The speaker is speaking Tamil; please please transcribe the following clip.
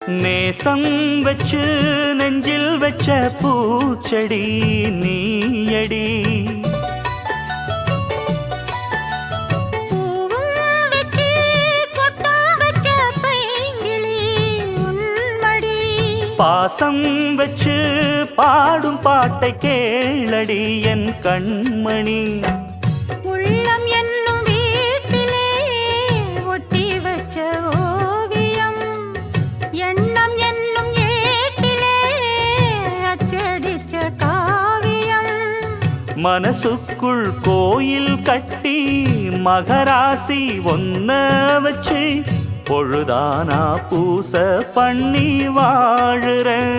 நேசம் வச்சு நெஞ்சில் வச்ச பூச்செடி நீயடி. பாசம் வச்சு பாடும் பாட்டை கேளடி என் கண்மணி. உள்ளம் என்னும் வீட்டிலே ஒட்டி வச்ச ஓவியம், எண்ணம் என்னும் ஏட்டிலே அச்சடிச்ச காவியம். மனசுக்குள் கோயில் கட்டி மகராசி ஒன்ன வச்சு பொழுதானா பூச பண்ணி வாழுறேன்.